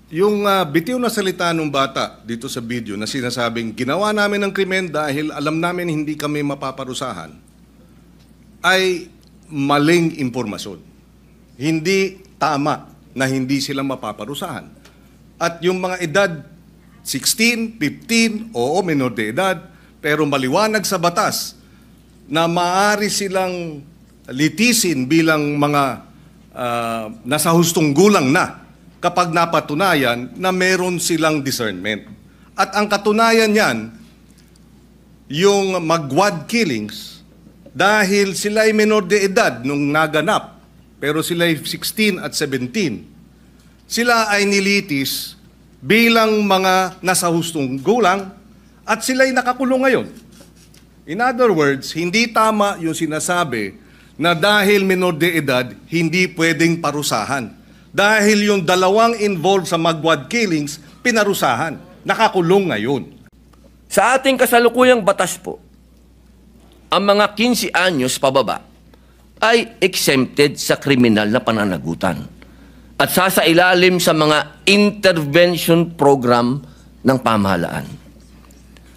Yung bitiw na salita ng bata dito sa video na sinasabing ginawa namin ng krimen dahil alam namin hindi kami mapaparusahan ay maling impormasyon. Hindi tama na hindi sila mapaparusahan. At yung mga edad 16, 15, oo, menor de edad, pero maliwanag sa batas na maaari silang litisin bilang mga nasa hustong gulang na kapag napatunayan na meron silang discernment. At ang katunayan niyan, yung magwad killings, dahil sila ay menor de edad nung naganap, pero sila ay 16 at 17, sila ay nilitis bilang mga nasa hustong gulang at sila ay nakakulong ngayon. In other words, hindi tama yung sinasabi na dahil menor de edad, hindi pwedeng parusahan. Dahil yung dalawang involved sa magwad killings, pinarusahan. Nakakulong ngayon. Sa ating kasalukuyang batas po, ang mga 15 anyos pababa ay exempted sa kriminal na pananagutan at sasailalim sa mga intervention program ng pamahalaan.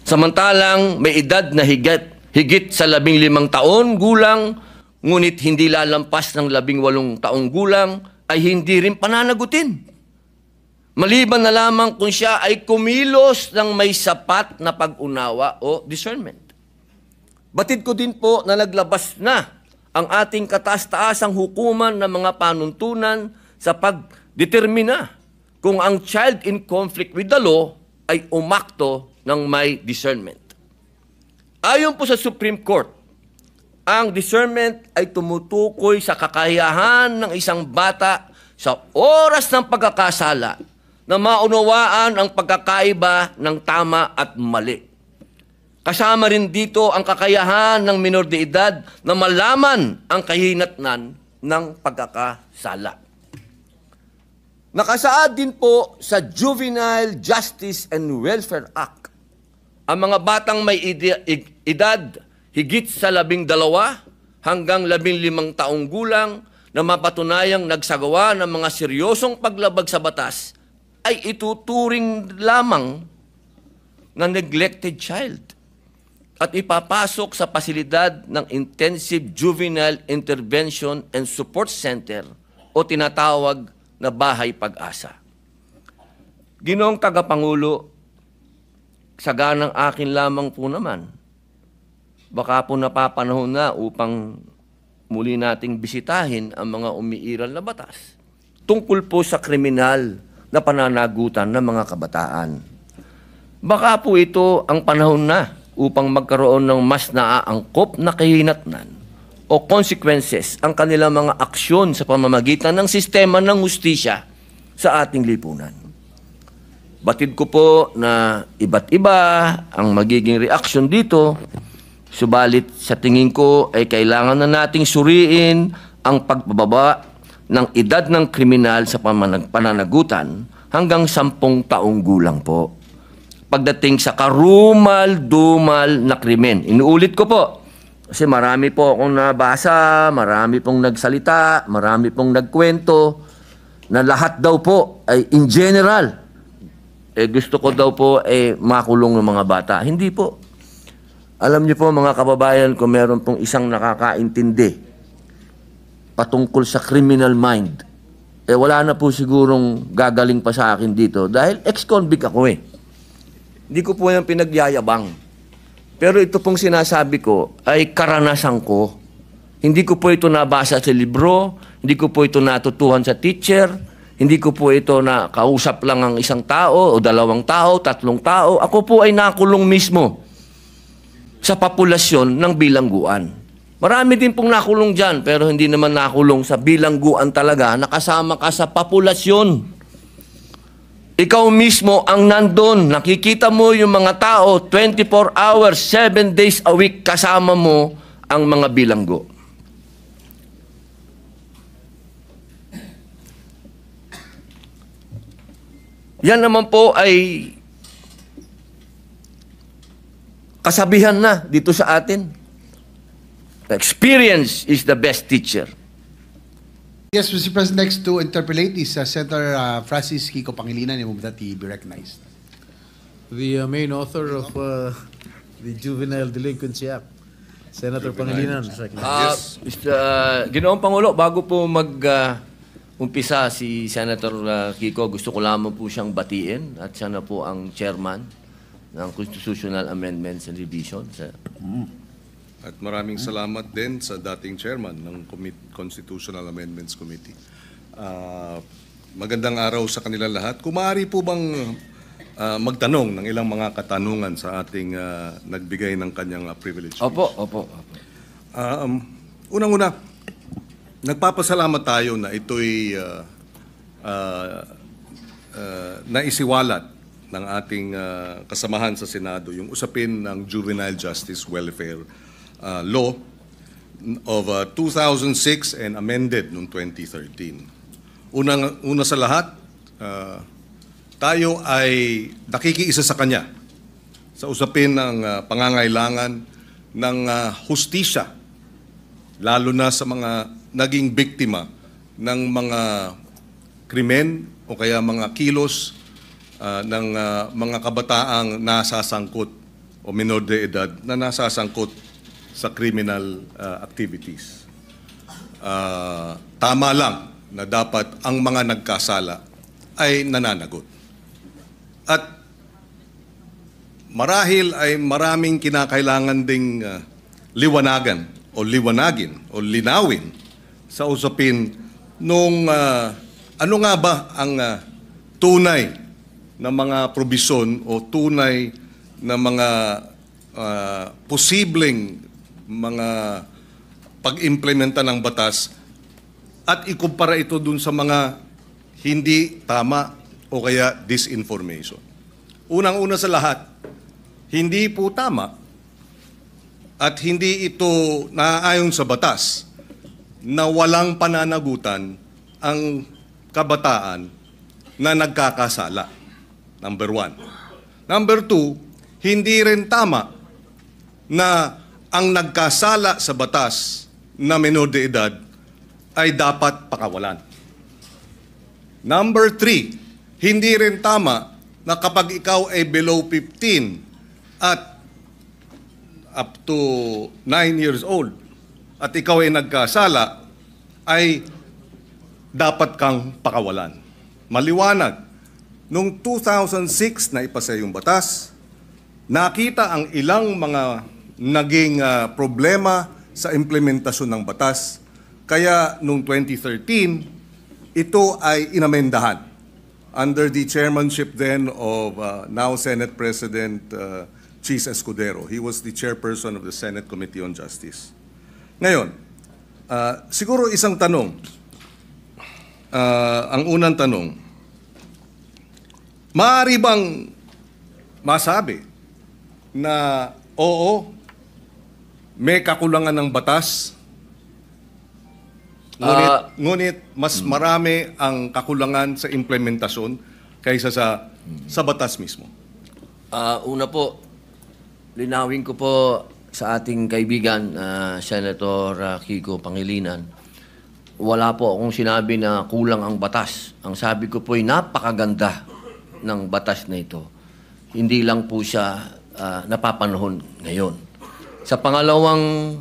Samantalang may edad na higit sa 15 taon gulang, ngunit hindi lalampas ng 18 taong gulang, ay hindi rin pananagutin. Maliban na lamang kung siya ay kumilos ng may sapat na pag-unawa o discernment. Batid ko din po na naglabas na ang ating kataas-taasang hukuman ng mga panuntunan sa pagdetermina kung ang child in conflict with the law ay umakto ng may discernment. Ayon po sa Supreme Court, ang discernment ay tumutukoy sa kakayahan ng isang bata sa oras ng pagkakasala na maunawaan ang pagkakaiba ng tama at mali. Kasama rin dito ang kakayahan ng minor de edad na malaman ang kahinatnan ng pagkakasala. Nakasaad din po sa Juvenile Justice and Welfare Act ang mga batang may edad higit sa 12 hanggang 15 taong gulang na mapatunayang nagsagawa ng mga seryosong paglabag sa batas ay ituturing lamang na neglected child at ipapasok sa pasilidad ng Intensive Juvenile Intervention and Support Center o tinatawag na Bahay Pag-asa. Ginoong Tagapangulo, saganang akin lamang po naman, baka po napapanahon na upang muli nating bisitahin ang mga umiiral na batas tungkol po sa kriminal na pananagutan ng mga kabataan. Baka po ito ang panahon na upang magkaroon ng mas naaangkop na kahinatnan o consequences ang kanilang mga aksyon sa pamamagitan ng sistema ng hustisya sa ating lipunan. Batid ko po na iba't iba ang magiging reaksyon dito. Subalit sa tingin ko ay kailangan na nating suriin ang pagbababa ng edad ng kriminal sa pananagutan hanggang 10 taong gulang po. Pagdating sa karumal-dumal na krimen. Inuulit ko po, kasi marami po akong nabasa, marami pong nagsalita, marami pong nagkwento, na lahat daw po ay in general, gusto ko daw po makulong ng mga bata. Hindi po. Alam niyo po mga kababayan, kung meron pong isang nakakaintindi patungkol sa criminal mind, wala na po sigurong gagaling pa sa akin dito dahil ex-convict ako Hindi ko po yan pinagyayabang. Pero ito pong sinasabi ko ay karanasan ko. Hindi ko po ito nabasa sa libro, hindi ko po ito natutuhan sa teacher, hindi ko po ito na kausap lang ang isang tao o 2 tao, 3 tao. Ako po ay nakulong mismo sa populasyon ng bilangguan. Marami din pong nakulong dyan, pero hindi naman nakulong sa bilangguan talaga, nakasama ka sa populasyon. Ikaw mismo ang nandun, nakikita mo yung mga tao, 24 hours, 7 days a week, kasama mo ang mga bilanggo. Yan naman po ay kasabihan na dito sa atin. Experience is the best teacher. Yes, Mr. President, next to interpolate is Senator Francis Kiko Pangilinan. I move that he be recognized. The main author of the Juvenile Delinquency Act, Senator Pangilinan. Ginoong Pangulo, bago po umpisa si Senator Kiko, gusto ko lamang po siyang batiin at siya na po ang chairman ng Constitutional Amendments and Revision. At maraming salamat din sa dating chairman ng Constitutional Amendments Committee. Magandang araw sa kanila lahat. Kung maaari po bang magtanong ng ilang mga katanungan sa ating nagbigay ng kanyang privilege? Opo. Unang-una, nagpapasalamat tayo na ito'y naisiwalat ng ating kasamahan sa Senado, yung usapin ng Juvenile Justice Welfare Law of 2006 and amended noong 2013. Una sa lahat, tayo ay nakikiisa sa kanya sa usapin ng pangangailangan ng hustisya, lalo na sa mga naging biktima ng mga krimen o kaya mga kilos ng mga kabataang nasasangkot o minor de edad na nasasangkot sa criminal activities. Tama lang na dapat ang mga nagkasala ay nananagot. At marahil ay maraming kinakailangan ding liwanagin o linawin sa usapin nung ano nga ba ang tunay na mga probisyon o tunay na mga posibleng mga pag-implementa ng batas at ikumpara ito dun sa mga hindi tama o kaya disinformation. Unang-una sa lahat, hindi po tama at hindi ito naaayon sa batas na walang pananagutan ang kabataan na nagkakasala. Number 1. Number 2, hindi rin tama na ang nagkasala sa batas na menor de edad ay dapat pakawalan. Number 3, hindi rin tama na kapag ikaw ay below 15 at up to 9 years old at ikaw ay nagkasala, ay dapat kang pakawalan. Maliwanag, noong 2006 na ipasa yung batas, nakita ang ilang mga naging problema sa implementasyon ng batas. Kaya noong 2013, ito ay inamendahan under the chairmanship then of now Senate President Chis Escudero. He was the chairperson of the Senate Committee on Justice. Ngayon, siguro isang tanong. Ang unang tanong, maaari bang masabi na oo, may kakulangan ng batas, ngunit mas marami ang kakulangan sa implementasyon kaysa sa batas mismo? Una po, linawin ko po sa ating kaibigan, Senator Kiko Pangilinan, wala po akong sinabi na kulang ang batas. Ang sabi ko po ay napakaganda ng batas na ito. Hindi lang po siya napapanahon ngayon. Sa pangalawang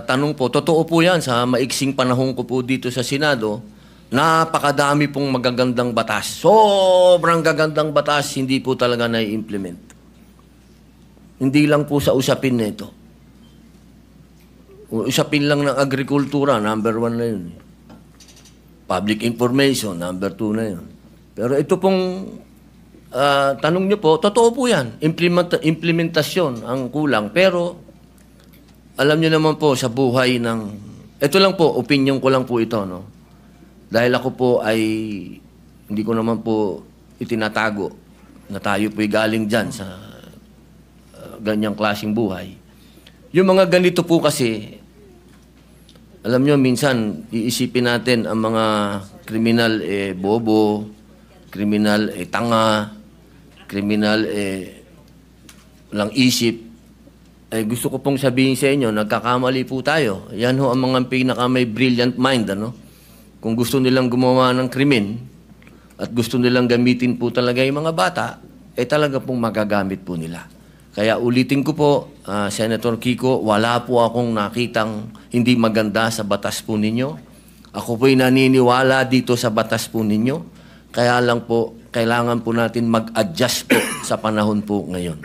tanong po, totoo po yan, sa maiksing panahon ko po dito sa Senado, napakadami pong magagandang batas. Sobrang gagandang batas, hindi po talaga na-implement. Hindi lang po sa usapin na ito. Usapin lang ng agrikultura, number 1 na yun. Public information, number 2 na yun. Pero ito pong tanong nyo po, totoo po yan. Implementasyon ang kulang. Pero, alam nyo naman po sa buhay ng... Ito lang po, opinion ko lang po ito, no? Dahil ako po ay, hindi ko naman po itinatago na tayo po'y galing dyan sa ganyang klaseng buhay. Yung mga ganito po kasi, alam nyo, minsan, iisipin natin ang mga kriminal bobo, kriminal tanga, kriminal walang isip. Gusto ko pong sabihin sa inyo, nagkakamali po tayo. Yan ho ang mga pinaka may brilliant mind, ano? kung gusto nilang gumawa ng krimen at gusto nilang gamitin po talaga yung mga bata, talaga pong magagamit po nila. Kaya ulitin ko po, Senator Kiko, wala po akong nakitang hindi maganda sa batas po ninyo. Ako po'y naniniwala dito sa batas po ninyo. Kaya lang po, kailangan po natin mag-adjust po sa panahon po ngayon.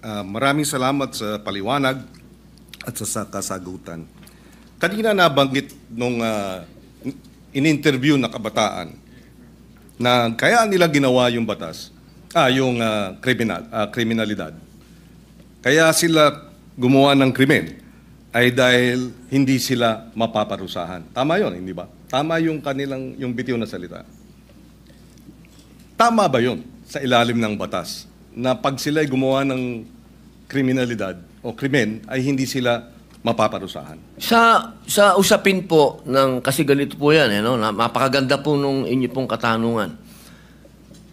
Maraming salamat sa paliwanag at sa kasagutan. Kanina nabanggit nung in-interview na kabataan na kaya nila ginawa yung batas, yung kriminalidad. Kaya sila gumawa ng krimen ay dahil hindi sila mapaparusahan. Tama yon, hindi ba? Tama yung yung bitiw na salita. Tama ba yon sa ilalim ng batas na pag sila gumawa ng kriminalidad o krimen ay hindi sila mapaparusahan? Sa usapin po ng, kasi ganito po yan, napakaganda po nung inyo pong katanungan.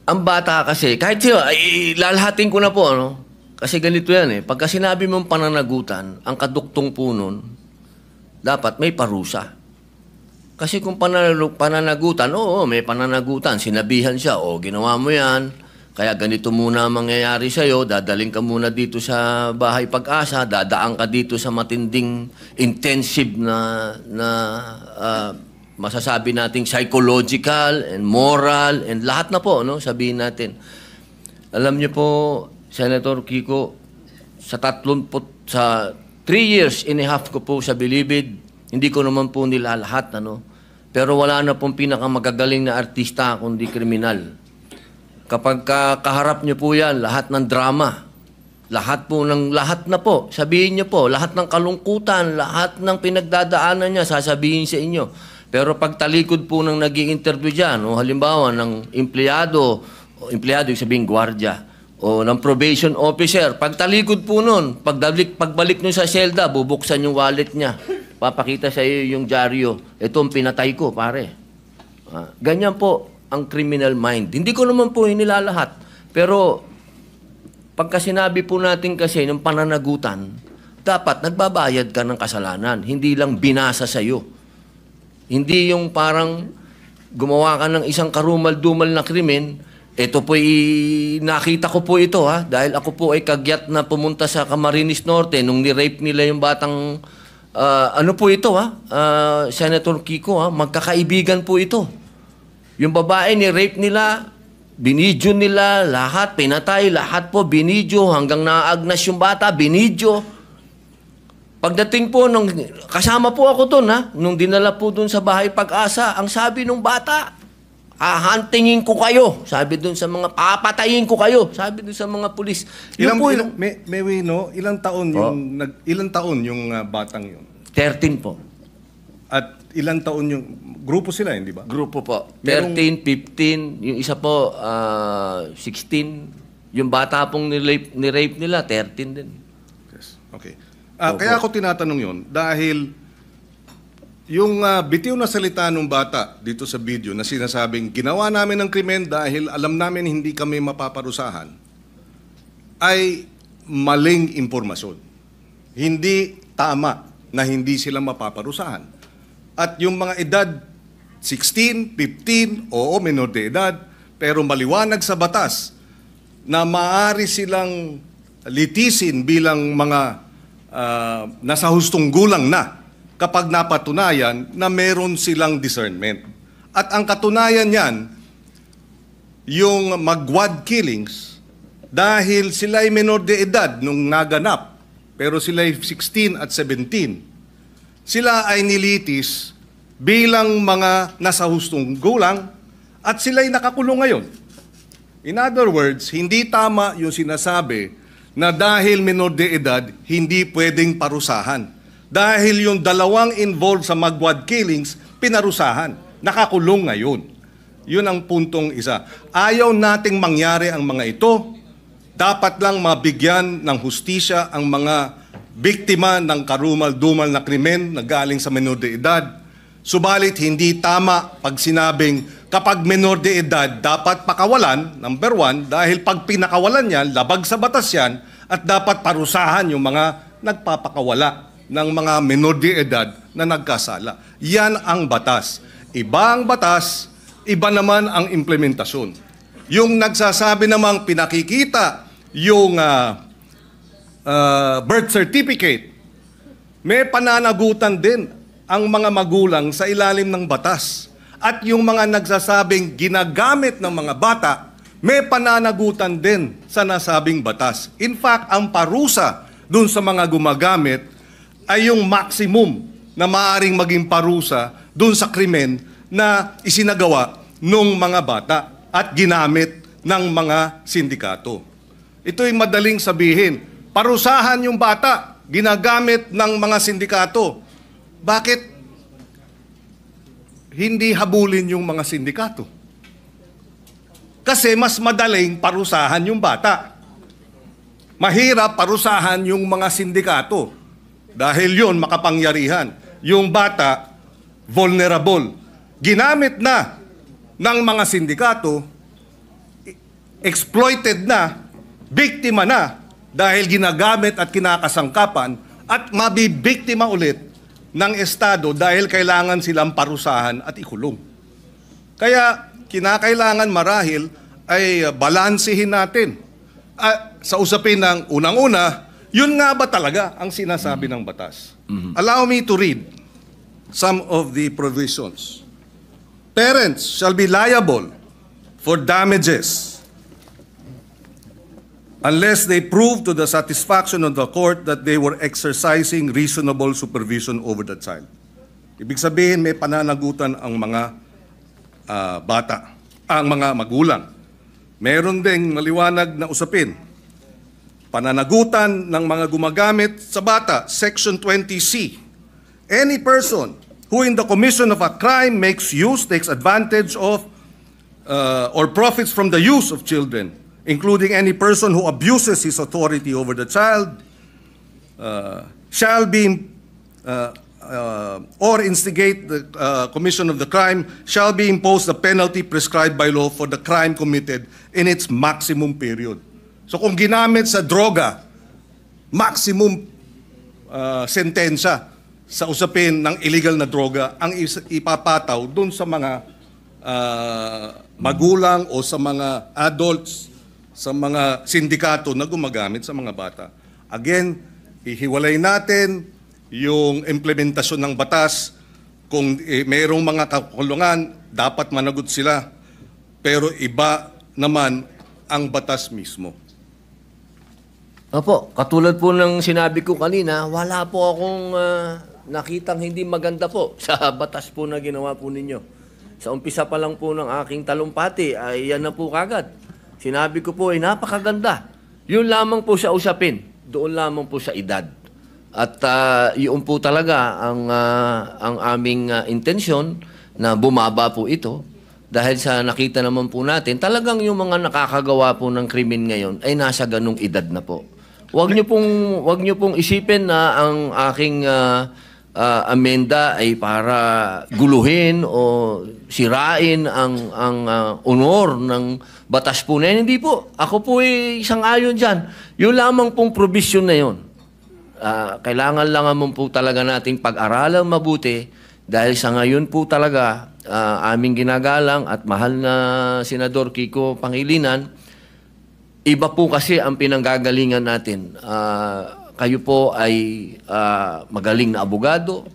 Ang bata kasi, kahit sila, lalahatin ko na po, kasi ganito yan pagka sinabi mong pananagutan, ang kaduktong po nun, dapat may parusa. Kasi kung pananagutan, oo, may pananagutan, sinabihan siya, ginawa mo yan, kaya ganito muna ang mangyayari sa'yo, dadaling ka muna dito sa Bahay Pag-asa, dadaan ka dito sa matinding intensive na masasabi nating psychological and moral and lahat na po, sabihin natin. Alam niyo po, Senator Kiko, sa 3 years and a half ko po sa Bilibid, hindi ko naman po nila lahat, pero wala na pong pinakamagagaling na artista kundi kriminal. Kapag kaharap niyo po yan, lahat ng drama, lahat na po, sabihin niyo po, lahat ng kalungkutan, lahat ng pinagdadaanan niya, sasabihin sa inyo. Pero pag talikod po ng nag-i-interview dyan, halimbawa ng empleyado yung sabihin gwardiya, o ng probation officer, pag talikod po nun, pagbalik nyo sa selda, bubuksan yung wallet niya, papakita sa iyo yung dyaryo, ito ang pinatay ko, pare. Ganyan po ang criminal mind. Hindi ko naman po inilalahat. Pero pagka sinabi po natin kasi ng pananagutan, dapat nagbabayad ka ng kasalanan. Hindi lang binasa sa iyo. Hindi yung parang gumawa ka ng isang karumal-dumal na krimen, ito po nakita ko po ito dahil ako po ay kagyat na pumunta sa Camarines Norte nung ni-rape nila yung batang ano po ito Senator Kiko magkakaibigan po ito. Yung babae ni-rape nila, binidyo nila, lahat, pinatay, lahat po binidyo, hanggang naagnas yung bata, binidyo. Pagdating po, kasama po ako doon nung dinala po doon sa Bahay Pag-asa, ang sabi nung bata, hahantingin ko kayo, sabi doon sa mga, papatayin ko kayo, sabi doon sa mga pulis. Ilang taon yung batang yun? 13 po. At ilang taon yung grupo sila, hindi ba? Grupo po. 13, 15, yung isa po 16. Yung bata pong ni-rape nila, 13 din. Yes. Okay. Kaya ako tinatanong yun dahil yung bitiw na salita ng bata dito sa video na sinasabing ginawa namin ng krimen dahil alam namin hindi kami mapaparusahan ay maling impormasyon. Hindi tama na hindi sila mapaparusahan. At yung mga edad 16, 15, menor de edad, pero maliwanag sa batas na maaari silang litisin bilang mga nasa hustong gulang na kapag napatunayan na meron silang discernment. At ang katunayan niyan, yung magwad killings, dahil sila ay menor de edad nung naganap, pero sila ay 16 at 17, sila ay nilitis bilang mga nasa hustong gulang at sila ay nakakulong ngayon. In other words, hindi tama yung sinasabi na dahil menor de edad, hindi pwedeng parusahan. Dahil yung dalawang involved sa magwad killings, pinarusahan. Nakakulong ngayon. Yun ang puntong isa. Ayaw nating mangyari ang mga ito. Dapat lang mabigyan ng hustisya ang mga biktima ng karumal-dumal na krimen na galing sa menor de edad. Subalit hindi tama pag sinabing kapag menor de edad dapat pakawalan, number 1, dahil pag pinakawalan yan, labag sa batas yan, at dapat parusahan yung mga nagpapakawala ng mga menor de edad na nagkasala. Yan ang batas. Iba ang batas, iba naman ang implementasyon. Yung nagsasabi namang pinakikita yung birth certificate, may pananagutan din ang mga magulang sa ilalim ng batas. At yung mga nagsasabing ginagamit ng mga bata, may pananagutan din sa nasabing batas. In fact, ang parusa dun sa mga gumagamit ay yung maximum na maaaring maging parusa dun sa krimen na isinagawa ng mga bata at ginamit ng mga sindikato. Ito'y madaling sabihin, parusahan yung bata, ginagamit ng mga sindikato. Bakit hindi habulin yung mga sindikato? Kasi mas madaling parusahan yung bata. Mahirap parusahan yung mga sindikato. Dahil yun, makapangyarihan. Yung bata, vulnerable. Ginamit na ng mga sindikato, exploited na, biktima na, dahil ginagamit at kinakasangkapan, at mabibiktima ulit ng Estado dahil kailangan silang parusahan at ikulong. Kaya kinakailangan marahil ay balansehin natin. Sa usapin ng unang-una, yun nga ba talaga ang sinasabi ng batas? Allow me to read some of the provisions. Parents shall be liable for damages unless they prove to the satisfaction of the court that they were exercising reasonable supervision over the child. Ibig sabihin, may pananagutan ang mga bata, ang mga magulang. Meron ding maliwanag na usapin. Pananagutan ng mga gumagamit sa bata, Section 20C. Any person who in the commission of a crime makes use, takes advantage of, or profits from the use of children, including any person who abuses his authority over the child, shall be, or instigate the commission of the crime, shall be imposed the penalty prescribed by law for the crime committed in its maximum period. So kung ginamit sa droga, maximum sentensya sa usapin ng illegal na droga ang ipapataw dun sa mga magulang o sa mga adults, sa mga sindikato na gumagamit sa mga bata. Again, ihiwalay natin yung implementasyon ng batas. Kung mayroong mga kakulungan, dapat managot sila. Pero iba naman ang batas mismo. Opo, katulad po ng sinabi ko kanina, wala po akong nakitang hindi maganda po sa batas po na ginawa po ninyo. Sa umpisa pa lang po ng aking talumpati, ay yan na po kagad. Sinabi ko po ay napakaganda. Yun lamang po sa usapin, doon lamang po sa edad. At yun po talaga ang aming intensyon na bumaba po ito. Dahil sa nakita naman po natin, talagang yung mga nakakagawa po ng krimen ngayon ay nasa ganung edad na po. Huwag niyo pong isipin na ang aking amenda ay para guluhin o sirain ang honor ng batas po na yan. Hindi po. Ako po ay isang ayon dyan. Yung lamang pong provision na yun. Kailangan lang naman po talaga nating pag-aralan mabuti dahil sa ngayon po talaga aming ginagalang at mahal na Senador Kiko Pangilinan, iba po kasi ang pinanggagalingan natin. Kayo po ay magaling na abogado.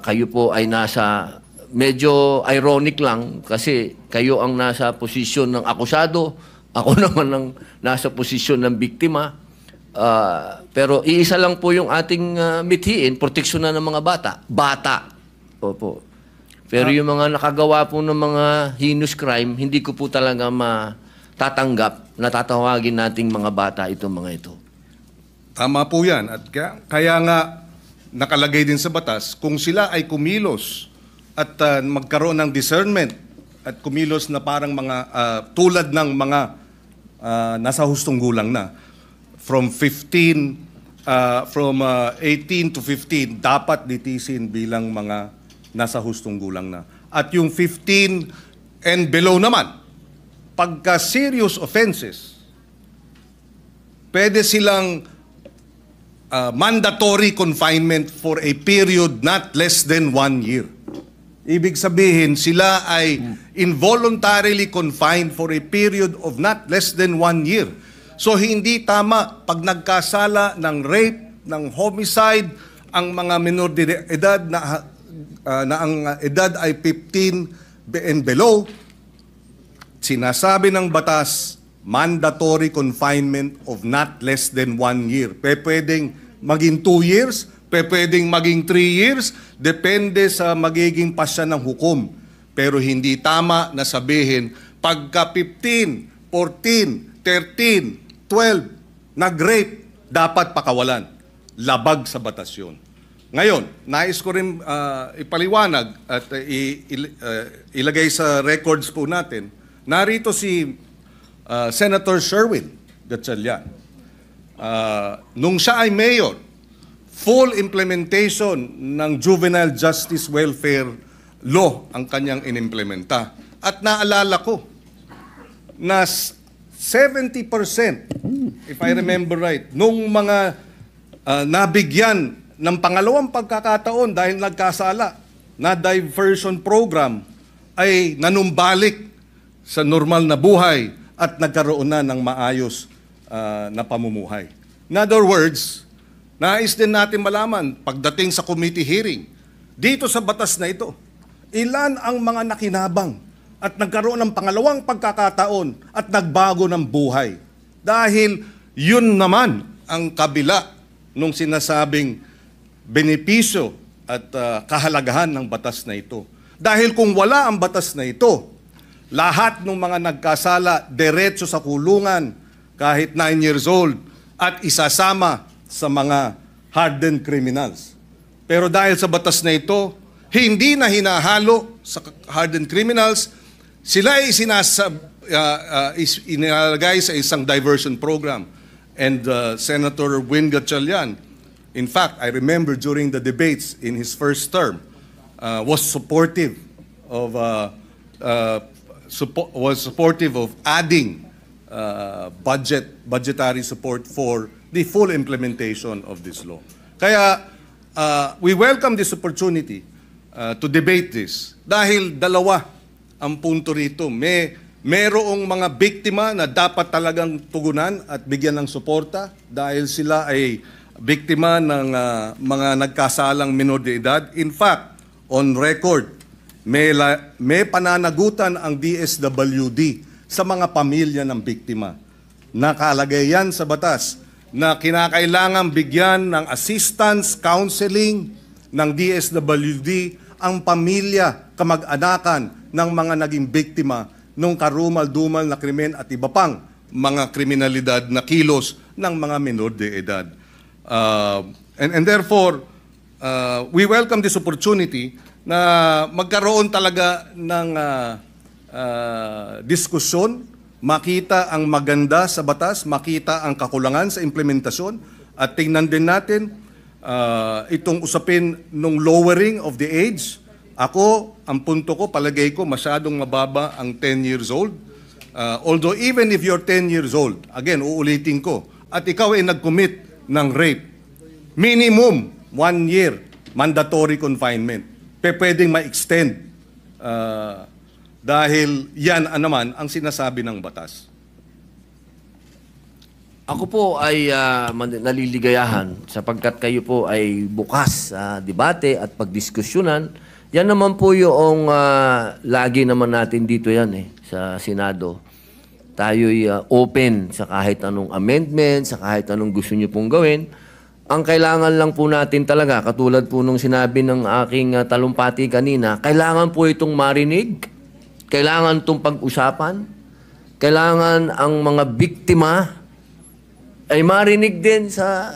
Kayo po ay nasa, medyo ironic lang kasi kayo ang nasa posisyon ng akusado. Ako naman ang nasa posisyon ng biktima. Pero iisa lang po yung ating mithiin, proteksyon na ng mga bata. Bata. Opo. Pero yung mga nakagawa po ng mga heinous crime, hindi ko po talaga matatanggap na tatawagin nating mga bata itong mga ito. Tama po yan. At kaya nga nakalagay din sa batas, kung sila ay kumilos at magkaroon ng discernment at kumilos na parang mga tulad ng mga nasa hustong gulang na, from 18 to 15, dapat litisin bilang mga nasa hustong gulang na. At yung 15 and below naman, pagka serious offenses, pwede silang mandatory confinement for a period not less than 1 year. Ibig sabihin, sila ay involuntarily confined for a period of not less than 1 year. So hindi tama pag nagkasala ng rape, ng homicide, ang mga minor de edad na ang edad ay 15 and below, sinasabi ng batas, mandatory confinement of not less than 1 year. Pwedeng maging 2 years, pwedeng maging 3 years, depende sa magiging pasya ng hukom. Pero hindi tama na sabihin, pagka 15, 14, 13, 12, nag-rape, dapat pakawalan. Labag sa batas yun. Ngayon, nais ko rin ipaliwanag at ilagay sa records po natin, narito si Senator Sherwin Gatchalian. Nung siya ay mayor, full implementation ng Juvenile Justice Welfare Law ang kanyang inimplementa. At naalala ko na 70%, if I remember right, nung mga nabigyan ng pangalawang pagkakataon dahil nagkasala na diversion program ay nanumbalik sa normal na buhay at nagkaroon na ng maayos na pamumuhay. In other words, nais din natin malaman pagdating sa committee hearing, dito sa batas na ito, ilan ang mga nakinabang at nagkaroon ng pangalawang pagkakataon at nagbago ng buhay. Dahil yun naman ang kabila nung sinasabing benepisyo at kahalagahan ng batas na ito. Dahil kung wala ang batas na ito, lahat ng mga nagkasala, diretso sa kulungan, kahit 9 years old, at isasama sa mga hardened criminals. Pero dahil sa batas na ito, hindi na hinahalo sa hardened criminals, sila ay inilagay sa isang diversion program. And Senator Win Gatchalian, in fact, I remember during the debates in his first term, was supportive of adding budgetary support for the full implementation of this law. Kaya we welcome this opportunity to debate this dahil dalawa ang punto rito. Merong mga biktima na dapat talagang tugunan at bigyan ng suporta dahil sila ay biktima ng mga nagkasalang minor de edad. In fact, on record, may pananagutan ang DSWD sa mga pamilya ng biktima. Nakalagay yan sa batas na kinakailangan bigyan ng assistance, counseling ng DSWD ang pamilya, kamag-anakan ng mga naging biktima ng karumal-dumal na krimen at iba pang mga kriminalidad na kilos ng mga minor de edad. And therefore, we welcome this opportunity na magkaroon talaga ng diskusyon, makita ang maganda sa batas, makita ang kakulangan sa implementasyon, at tingnan din natin itong usapin ng lowering of the age. Ako, ang punto ko, palagay ko, masyadong mababa ang 10 years old. Although even if you're 10 years old, again, uulitin ko, at ikaw ay nag-commit ng rape, minimum 1 year mandatory confinement. Pwedeng ma-extend dahil yan naman ang sinasabi ng batas. Ako po ay naliligayahan sapagkat kayo po ay bukas sa debate at pagdiskusyonan. Yan naman po yung lagi naman natin dito yan sa Senado. Tayo'y open sa kahit anong amendment, sa kahit anong gusto nyo pong gawin. Ang kailangan lang po natin talaga, katulad po nung sinabi ng aking talumpati kanina, kailangan po itong marinig, kailangan itong pag-usapan, kailangan ang mga biktima ay marinig din sa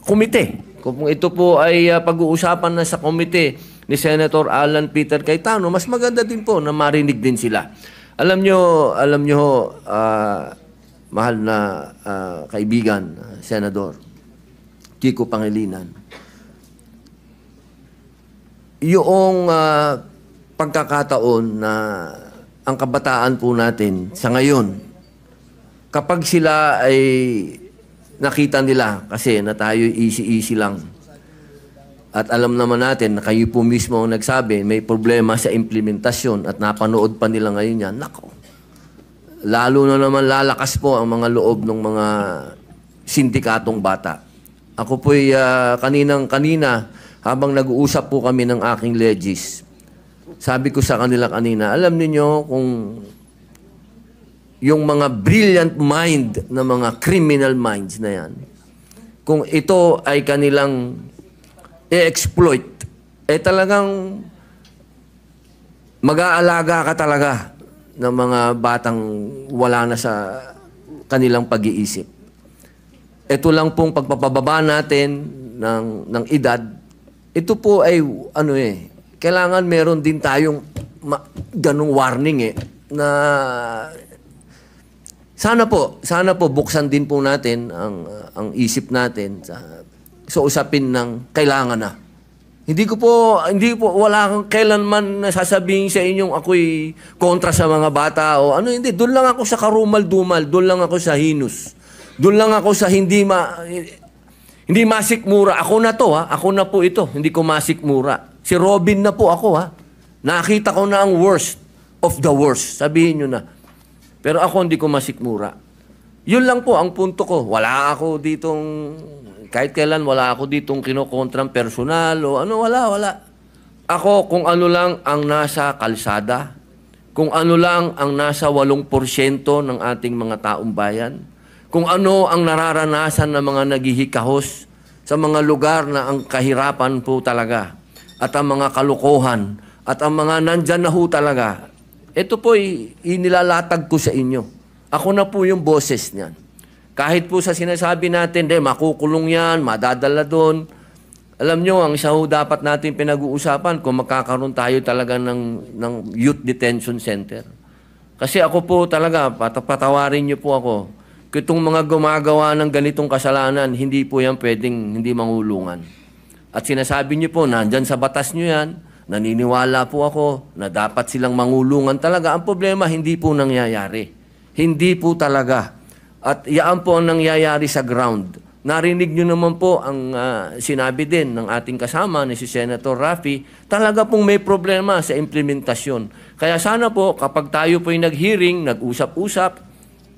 komite. Kung ito po ay pag-uusapan na sa komite ni Senator Alan Peter Cayetano, mas maganda din po na marinig din sila. Alam nyo, mahal na kaibigan, Senador Kiko Pangilinan, yung pagkakataon na ang kabataan po natin sa ngayon, kapag sila ay nakita nila kasi na tayo easy-easy lang. At alam naman natin na kayo po mismo ang nagsabi, may problema sa implementasyon at napanood pa nila ngayon yan. Nako, lalo na naman lalakas po ang mga loob ng mga sindikatong bata. Ako po'y kanina, habang nag-uusap po kami ng aking legis, sabi ko sa kanila kanina, alam niyo kung yung mga brilliant mind na mga criminal minds na yan, kung ito ay kanilang i-exploit, talagang mag-aalaga ka talaga ng mga batang wala na sa kanilang pag-iisip. Ito lang pong pagpapababa natin ng edad, ito po ay kailangan meron din tayong ganong warning na sana po buksan din po natin ang isip natin sa usapin ng kailangan na. Hindi po, wala kang kailanman nasasabihin sa inyong ako'y kontra sa mga bata o hindi. Doon lang ako sa karumal-dumal, doon lang ako sa hinus. Doon lang ako sa hindi masikmura. Ako na to, ako na po ito, hindi ko masikmura. Si Robin na po ako, Nakita ko na ang worst of the worst. Sabihin nyo na. Pero ako hindi ko masikmura. Yun lang po ang punto ko. Wala ako ditong kahit kailan wala ako ditong kinokontrang personal o wala. Ako kung ano lang ang nasa kalsada, kung ano lang ang nasa 8% ng ating mga taong bayan, kung ano ang nararanasan ng mga naghihikahos sa mga lugar na ang kahirapan po talaga at ang mga kalukuhan at ang mga nandyan na ho talaga, ito po inilalatag ko sa inyo. Ako na po yung boses niyan. Kahit po sa sinasabi natin, makukulong yan, madadala doon. Alam nyo, ang isa ho dapat natin pinag-uusapan kung magkakaroon tayo talaga ng youth detention center. Kasi ako po talaga, patawarin nyo po ako, kung itong mga gumagawa ng ganitong kasalanan, hindi po yan pwedeng hindi mangulungan. At sinasabi nyo po, nandyan sa batas nyo yan, naniniwala po ako na dapat silang mangulungan talaga. Ang problema, hindi po nangyayari. Hindi po talaga. At yaan po ang nangyayari sa ground. Narinig nyo naman po ang sinabi din ng ating kasama ni si Senator Raffy, talaga pong may problema sa implementasyon. Kaya sana po kapag tayo po'y nag-hearing, nag-usap-usap,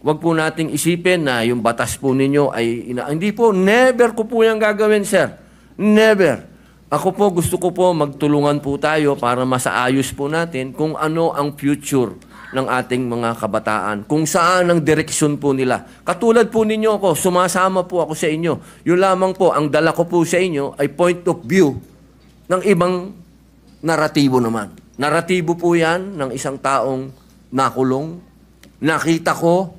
wag po nating isipin na yung batas po ninyo ay hindi po, never ko po yung gagawin, sir. Never. Ako po, gusto ko po magtulungan po tayo para masaayos po natin kung ano ang future ng ating mga kabataan, kung saan ang direksyon po nila. Katulad po ninyo ako, sumasama po ako sa inyo. Yun lamang po, ang dala ko po sa inyo ay point of view ng ibang naratibo naman. Naratibo po yan ng isang taong nakulong. Nakita ko,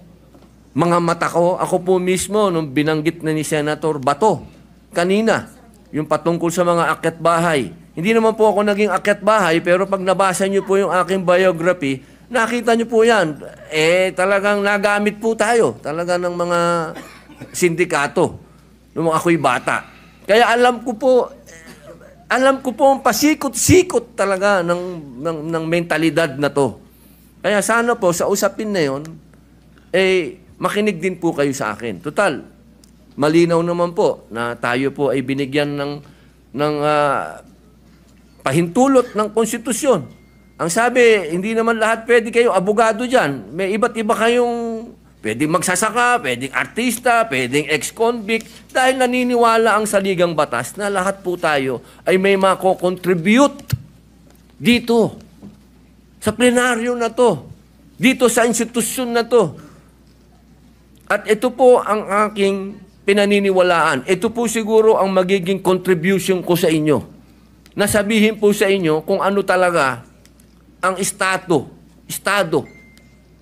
mga mata ko, ako po mismo, nung binanggit na ni Senator Bato, kanina, yung patungkol sa mga akyat bahay. Hindi naman po ako naging akyat bahay, pero pag nabasa niyo po yung aking biography, nakita niyo po yan, talagang nagamit po tayo, talaga ng mga sindikato, nung ako'y bata. Kaya alam ko po ang pasikot-sikot talaga ng mentalidad na to. Kaya sana po, sa usapin na yon, makinig din po kayo sa akin. Total, malinaw naman po na tayo po ay binigyan ng pahintulot ng konstitusyon. Ang sabi, hindi naman lahat pwede kayo abogado dyan. May iba't iba kayong pwedeng magsasaka, pwedeng artista, pwedeng ex-convict. Dahil naniniwala ang saligang batas na lahat po tayo ay may mako-contribute dito sa plenaryo na to, dito sa institusyon na to. At ito po ang aking pinaniniwalaan. Ito po siguro ang magiging contribution ko sa inyo. Nasabihin po sa inyo kung ano talaga ang estado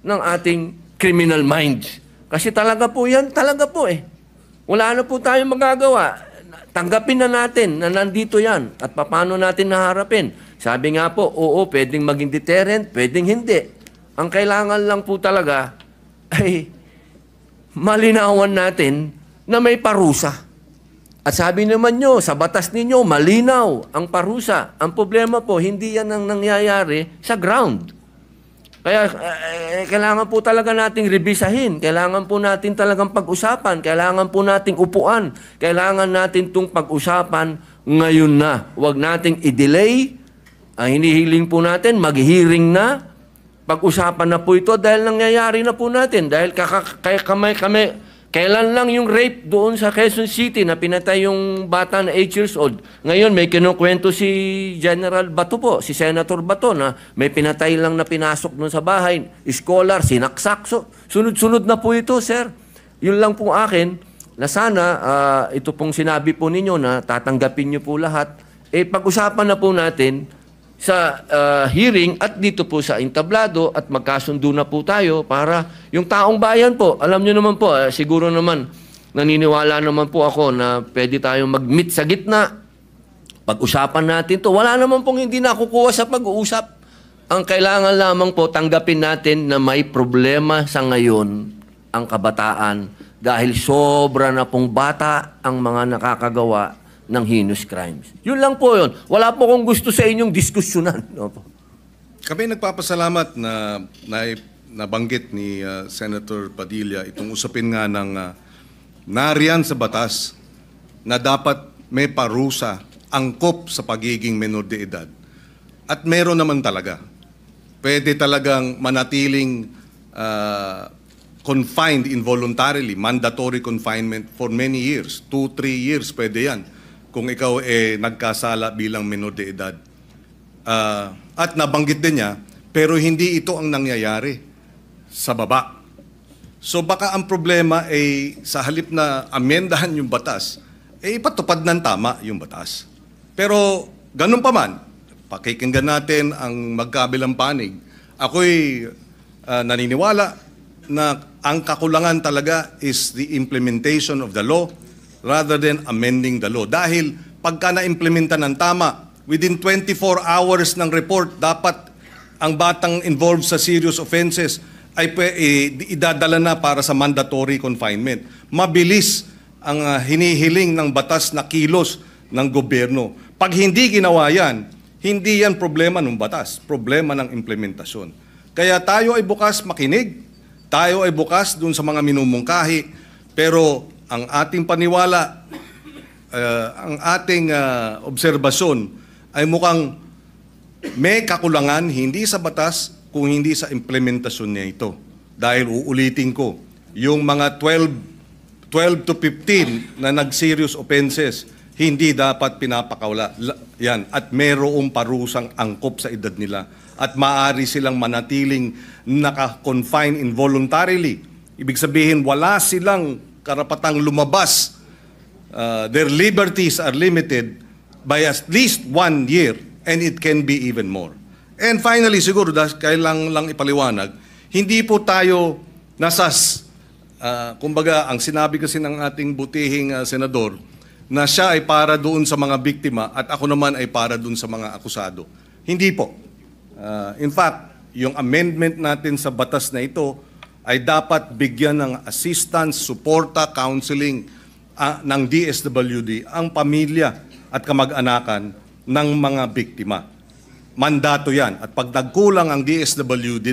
ng ating criminal minds. Kasi talaga po yan, talaga po Wala na po tayong magagawa. Tanggapin na natin na nandito yan at paano natin naharapin. Sabi nga po, oo, pwedeng maging deterrent, pwedeng hindi. Ang kailangan lang po talaga ay malinawan natin na may parusa. At sabi naman nyo, sa batas ninyo, malinaw ang parusa. Ang problema po, hindi yan ang nangyayari sa ground. Kaya kailangan po talaga nating revisahin. Kailangan po natin talagang pag-usapan. Kailangan po nating upuan. Kailangan natin itong pag-usapan ngayon na. Huwag nating i-delay. Ang hinihiling po natin, mag-hearing na. Pag-usapan na po ito dahil nangyayari na po natin. Dahil kailan lang yung rape doon sa Quezon City na pinatay yung bata na 8 years old. Ngayon may kinukwento si General Bato po, si Senator Bato na may pinatay lang na pinasok doon sa bahay. Scholar, sinaksak. So, sunod-sunod na po ito, sir. Yun lang po akin na sana ito pong sinabi po ninyo na tatanggapin nyo po lahat. Pag-usapan na po natin sa hearing at dito po sa entablado at magkasundo na po tayo para yung taong bayan po, alam nyo naman po, siguro naman naniniwala naman po ako na pwede tayong mag-meet sa gitna. Pag-usapan natin to. Wala naman pong hindi nakukuha sa pag-uusap. Ang kailangan lamang po tanggapin natin na may problema sa ngayon ang kabataan dahil sobra na pong bata ang mga nakakagawa ng heinous crimes. Yun lang po yun. Wala po kong gusto sa inyong diskusyonan. Opo. Kami nagpapasalamat na nabanggit ni Senator Padilla itong usapin nga ng nariyan sa batas na dapat may parusa, angkop sa pagiging menor de edad. At meron naman talaga. Pwede talagang manatiling confined involuntarily, mandatory confinement for many years. 2-3 years pwede yan kung ikaw nagkasala bilang menor de edad. At nabanggit din niya, pero hindi ito ang nangyayari sa baba. So baka ang problema ay sa halip na amendahan yung batas, ipatupad ng tama yung batas. Pero ganun pa man, pakikinggan natin ang magkabilang panig. Ako'y naniniwala na ang kakulangan talaga is the implementation of the law rather than amending the law. Dahil pagka na-implementa ng tama, within 24 hours ng report, dapat ang batang involved sa serious offenses ay idadala na para sa mandatory confinement. Mabilis ang hinihiling ng batas na kilos ng gobyerno. Pag hindi ginawa yan, hindi yan problema ng batas, problema ng implementasyon. Kaya tayo ay bukas makinig, tayo ay bukas dun sa mga minumungkahi, pero ang ating paniwala, ang ating obserbasyon ay mukhang may kakulangan hindi sa batas kung hindi sa implementasyon niya ito. Dahil uulitin ko, yung mga 12 to 15 na nag-serious offenses, hindi dapat pinapakawala. Yan. At mayroong parusang angkop sa edad nila. At maaari silang manatiling naka-confine involuntarily. Ibig sabihin, wala silang karapatang lumabas. Their liberties are limited by at least 1 year and it can be even more. And finally, siguro, kailangan lang ipaliwanag, hindi po tayo nasas, kumbaga, ang sinabi kasi ng ating butihing senador, na siya ay para doon sa mga biktima at ako naman ay para doon sa mga akusado. Hindi po. In fact, yung amendment natin sa batas na ito ay dapat bigyan ng assistance, suporta, counseling ng DSWD ang pamilya at kamag-anakan ng mga biktima. Mandato yan. At pag nagkulang ang DSWD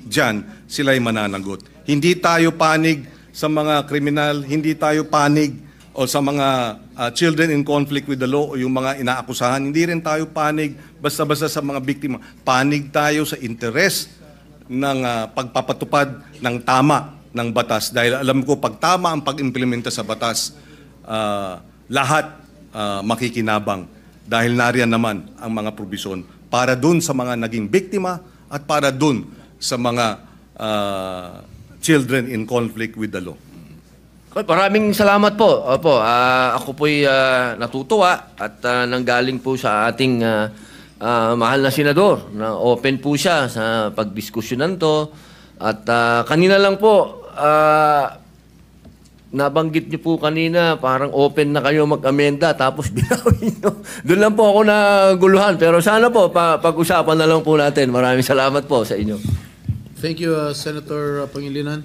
dyan, sila'y mananagot. Hindi tayo panig sa mga kriminal, hindi tayo panig o sa mga children in conflict with the law o yung mga inaakusahan. Hindi rin tayo panig basta-basta sa mga biktima. Panig tayo sa interes ng pagpapatupad ng tama ng batas. Dahil alam ko, pag tama ang pag-implementa sa batas, lahat makikinabang. Dahil nariyan naman ang mga probisyon para dun sa mga naging biktima at para dun sa mga children in conflict with the law. Maraming salamat po. Opo, ako po'y natutuwa at nanggaling po sa ating mahal na senador na open po siya sa pagdiskusyonan to. At kanina lang po, nabanggit niyo po kanina, parang open na kayo mag-amenda tapos binawin niyo. Doon lang po ako naguluhan. Pero sana po, pag-usapan na lang po natin. Maraming salamat po sa inyo. Thank you, Senator Pangilinan.